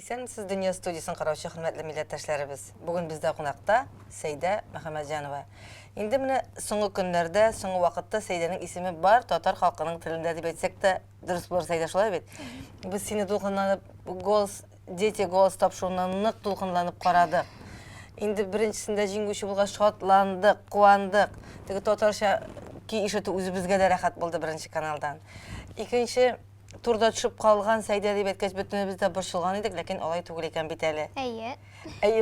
Исәнмесез, Дөнья студиясын караучы хөрмәтле милләттәшләребез. Бүген бездә кунакта Сәйдә Мөхәммәтҗанова. Инде менә соңгы көннәрдә, соңгы вакытта Сәйдәнең исеме бар татар халкының телендә дип әйтсәк тә дөрес булыр, Сәйдә, шулай бит. Без сине дулкынланып, дети голос тапшыруыннан нык дулкынланып карадык. Инде беренчесендә җиңүче булгач шатландык, куандык. Теге татарча ки ишетү үзебезгә дә рәхәт булды беренче каналдан. Икенче турда төшеп калган Сәйдә дип әйткәч бөтенебез дә борчылган идек, ләкин алай түгел икән бит әле. Әйе,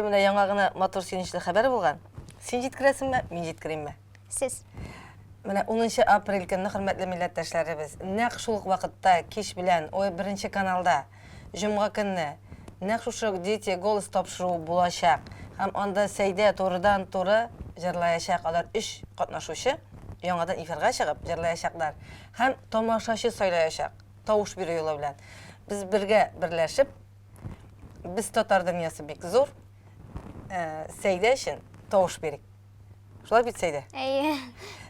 менә яңа гына матур сөенечле хәбәр булган. Син җиткерәсеңме, мин җиткеримме? Сез. Менә 10 апрель көнне, хөрмәтле милләттәшләребез, нәкъ шул вакытта кич белән, беренче каналда, җомга көнне, нәкъ шушы дети голос тапшыру булачак. Һәм анда Сәйдә турыдан-туры җырлаячак. Алар 3 катнашучы яңадан эфирга чыгып җырлаячаклар. Һәм тамашачы сайлаячак. Тавыш бирү юлы белән. Без бергә берләшеп, без татар дөньясы бик зур. Сәйдә өчен тавыш бирик. Шулай бит, Сәйдә? Әйе.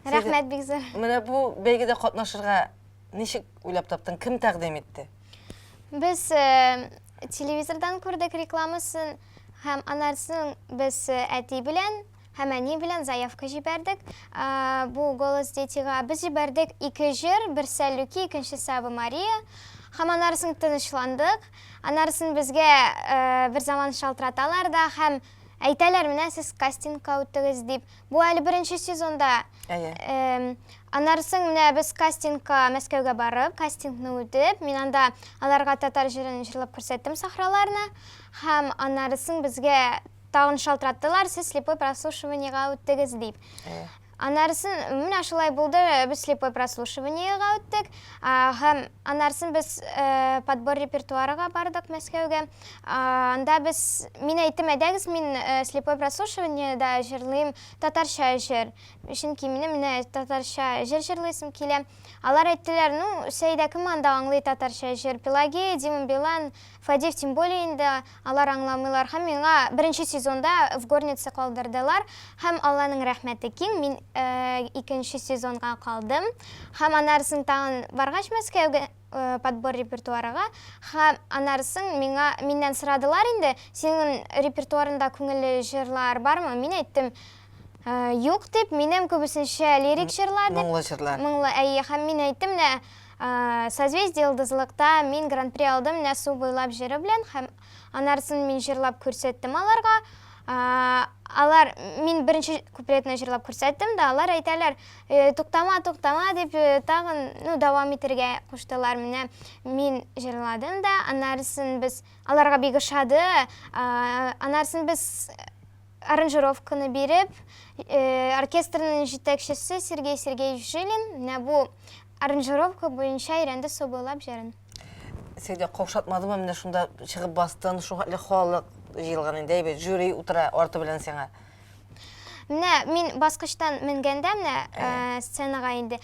Рәхмәт бик зур. Менә бу бәйгедә катнашырга ничек уйлап таптың? Кем тәкъдим итте? Без телевизордан күрдек рекламасын, һәм анарсын без әти белән һәм әни белән заявка җибәрдек. Бу голос детига без җибәрдек 2 җыр, бер Сәлүки, икенчесе Ава Мария. Һәм анарсын тынычландык. Анарсын безгә бер заман шалтыраталар да һәм әйтәләр, менә сез кастингка үттегез дип. Бу әле беренче сезонда. Анарсын менә без кастингка Мәскәүгә барып, кастингны үтеп, мин анда аларга татар җырын җырлап күрсәттем сахраларны. Һәм анарсын безгә тагын шалтыраттылар, сез слепой прослушиваниега үттегез дип. Анарсын менә шулай булды, без слепой прослушиваниега үттек. Һәм анарсын без подбор репертуарыга бардык Мәскәүгә. Анда без мин әйттем, әйдәгез, мин слепой прослушиваниеда җырлыйм татарча җыр. Чөнки минем менә татарча җыр җырлыйсым килә. Алар әйттеләр, ну, Сәйдә кем анда аңлый татарча җыр? Пелагея, Дима Билан, Фадеев, тем более инде алар аңламыйлар. Һәм миңа беренче сезонда в горнице калдырдылар. Һәм Алланың рәхмәте киң, мин икенче сезонга калдым. Һәм анарсын тагын баргач Мәскәүгә подбор репертуарыга. Һәм анарсын миннән сорадылар инде, синең репертуарында күңелле җырлар бармы? Мин әйттем, юк дип, минем күбесенчә лирик җырлар дип. Моңлы җырлар. Моңлы, әйе, һәм мин әйттем, созвездие йолдызлыкта мин гран-при алдым, су буйлап җыры белән, һәм анарсын мин җырлап күрсәттем аларга. Алар мин беренче куплетны җырлап күрсәттем дә, алар әйтәләр, туктама дип, тагын дәвам итәргә куштылар. Менә мин җырладым да, анарсын без аларга бик ошады. Анарсын без аранжировканы биреп, оркестрның җитәкчесе Сергей Сергеевич Жилин менә бу аранжировка буенча өйрәнде су буйлап җырын. Сәйдә каушатмадымы, менә шунда чыгып бастың, шу хәтле халык җыелган инде, жюри утыра арты белән сиңа. Менә мин баскычтан менгәндә, менә сценага инде.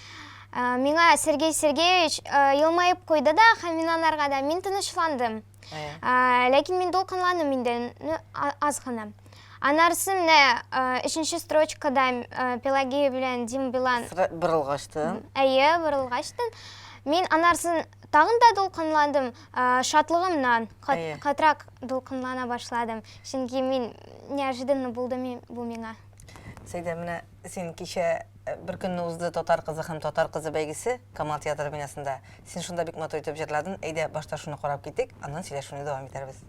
Миңа Сергей Сергеевич елмаеп куйды да, һәм мин анарга да мин тынычландым. Ләкин мин дулкынландым инде, аз гына. Анарсын менә 3-нче строчкада Пелагея белән Дима Билан Борылгачтын. Әйе, борылгачтын. Мин анарсын тагын да дулкынландым, шатлыгымнан катрак дулкынлана башладым. Чөнки мин неожиданно булды бу миңа. Сәйдә, менә син кичә бер көнне узды татар кызы һәм татар кызы бәйгесе Камал театры бинасында. Син шунда бик матур итеп җырладың. Әйдә, башта шуны карап китик, аннан сөйләшүне дәвам итәрбез.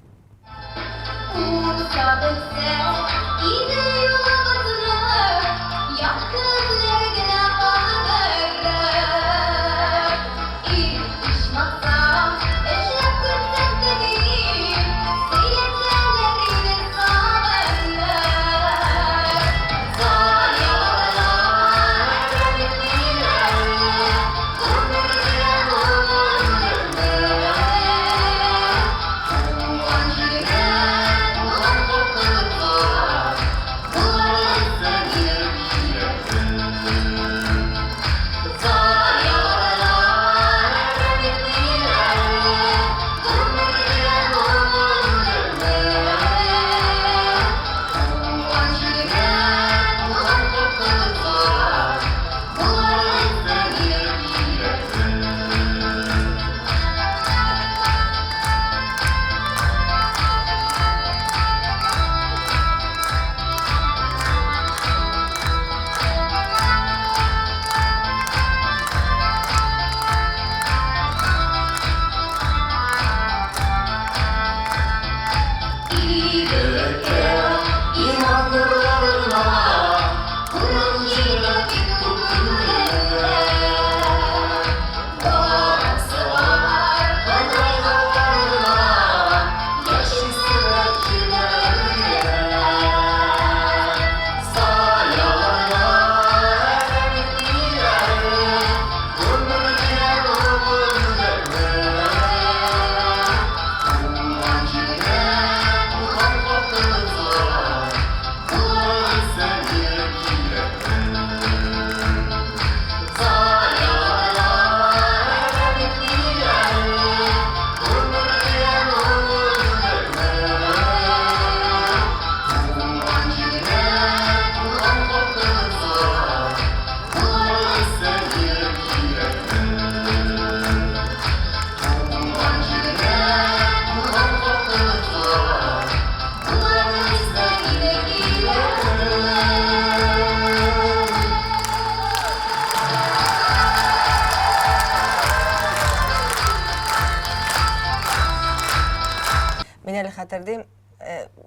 хәтердим,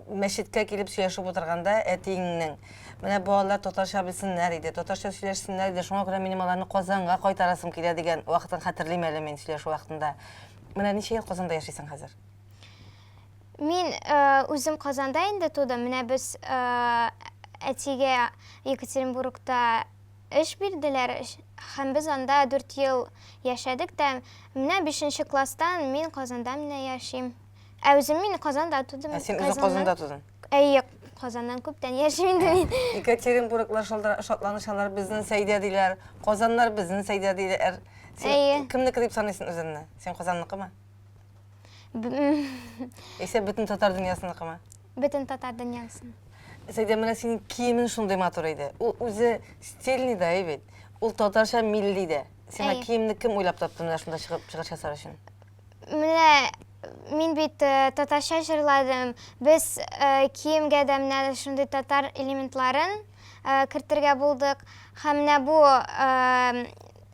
мәчеткә килеп сөйләшеп утырганда әтиңнең менә балалар татарча белсеннәр иде, татарча сөйләшсеннәр иде, шуңа күрә минем аларны Казанга кайтарасым килә дигән вакытын хәтерлим әле мин сөйләшү вакытында. Менә ничә ел Казанда яшисең хәзер? Мин үзем Казанда инде тудым. Менә без әтигә Екатеринбургта эш бирделәр, һәм без анда 4 ел яшәдек тә. Менә 5нче класстан мин Казанда яшим. Үзем мин Казанда тудым. Син үзең Казанда тудың? Әйе, Казаннан күптән яшим инде мин. Екатеринбурглар шатланышалар, безнең Сәйдә диләр, Казаннар безнең Сәйдә диләр. Син кемнеке дип саныйсың үзеңне? Син Казанныкымы? Исә бөтен татар дөньясыныкымы? Бөтен татар дөньясын. Сәйдә менә синең киемең шундый матур иде. Ул үзе стильный да бит. Ул татарча милли дә. Сиңа киемне кем уйлап тапты менә шунда чыгыш ясар өчен? Менә мин бит татарча җырладым. Без киемгә дә менә шундый татар элементларын кертергә булдык. Һәм менә бу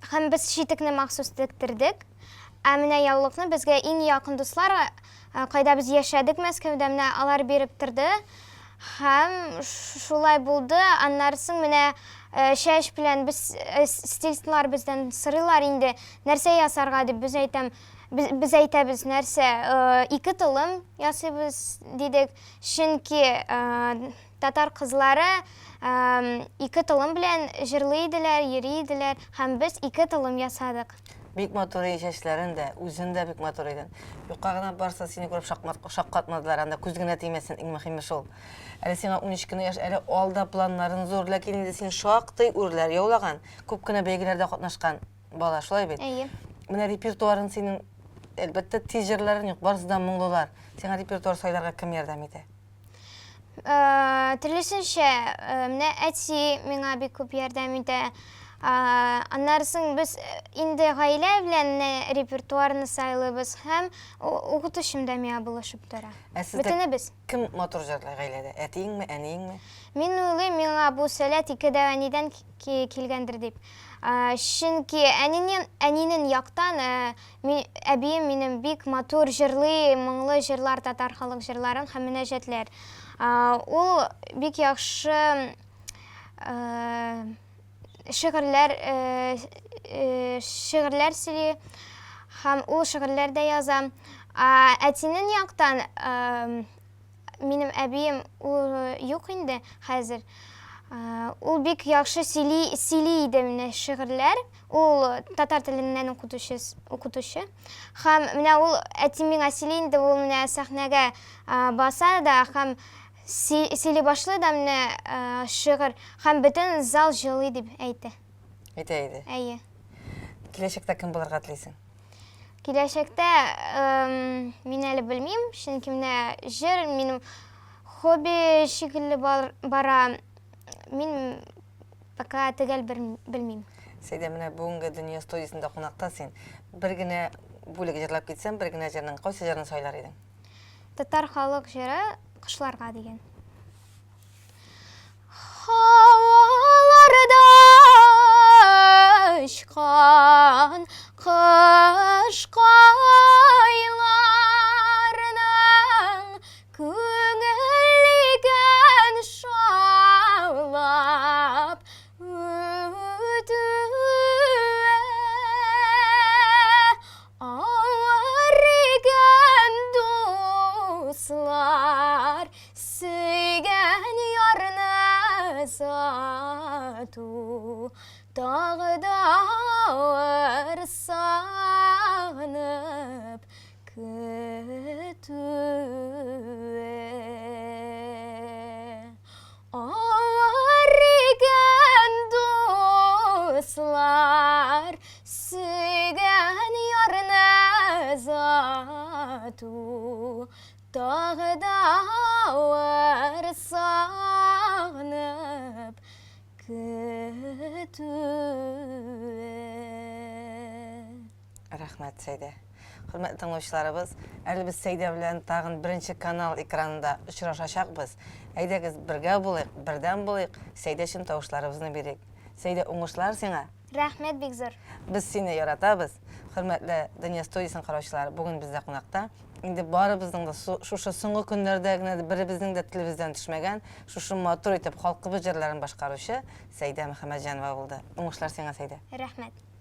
һәм без читекне махсус тектердек. Менә яулыкны безгә иң якын дуслар, кайда без яшәдек Мәскәүдә, менә алар биреп торды. Һәм шулай булды. Аннарсын менә шәш белән без стилистлар бездән сорыйлар инде, нәрсә ясарга дип без әйтәбез нәрсә, 2 тылым ясыйбыз дидек. Чөнки татар кызлары 2 тылым белән җырлый иделәр, йөри иделәр, һәм без 2 тылым ясадык. Бик матур чәчләрең дә, үзең дә бик матур идең. Юкка гына барса сине күреп шаккатмадылар, анда күз генә тимәсен, иң мөһиме шул. Әле сиңа 12 яшь, әле алда планнарын зур, ләкин инде син шактый үрләр яулаган, күп кенә бәйгеләрдә катнашкан бала, шулай бит? Әйе. Менә репертуарың синең әлбәттә тиз җырларың юк, барысы моңлылар. Сиңа репертуар сайларга кем ярдәм итә? Төрлесенчә, менә әти миңа бик күп ярдәм итә. Аннарсын без инде гаилә белән репертуарны сайлыйбыз һәм укытучым да миңа булышып тора. Бөтенебез. Кем матур җырлый гаиләдә? Әтиңме, әниеңме? Мин уйлыйм, миңа бу сәләт 2 дәванидән килгәндер дип. Чөнки әнинең яктан әбием минем бик матур җырлый, моңлы җырлар, татар халык җырларын һәм мөнәҗәтләр. Ул бик яхшы шигырьләр сөйли һәм ул шигырьләрдә яза. Әтинең яктан минем әбием юк инде хәзер. Ул бик яхшы сөйли иде менә шигырьләр. Ул татар теленнән укытучы. Һәм менә ул әти миңа сөйли инде, ул менә сәхнәгә баса да һәм сөйли башлый да менә шигырь һәм бөтен зал җырлый дип әйтә. Әйтә иде. Әйе. Киләчәктә кем булырга телисең? Киләчәктә мин әле белмим, чөнки менә җыр минем хобби шикелле бара. Мин пока төгәл белмим. Сәйдә менә бүгенге дөнья студиясендә кунакта син. Бер генә бүлек җырлап китсәң, бер генә җырның кайсы җырын сайлар идең? Татар халык җыры кышларга дигән. Һаваларда очкан кыш кайларның күңеллеген шаулап үтүе авырган дуслар сөйгән ярны сату тагы да авыр сагынып көтүе авырган дуслар сөйгән ярны сату тагы да авыр сагынып көтүе. Рәхмәт, Сәйдә. Хөрмәтле тыңлаучыларыбыз, әле без Сәйдә белән тагын 1нче канал экранында очрашачакбыз. Әйдәгез бергә булыйк, бердәм булыйк, Сәйдә өчен тавышларыбызны бирик. Сәйдә, уңышлар сиңа. Рәхмәт бик зур. Без сине яратабыз. hürmetli Dünya Studiyasının qaraşçıları bugün bizde qonaqda. İndi barımızın da şuşu soňgy günlerde biribizning de televizyon düşmegen, şuşu motor etip halkı bu jerlerin başqaruşı Seyda Muhammadjanova boldy. Uňuşlar seňa Seyda. Rahmet.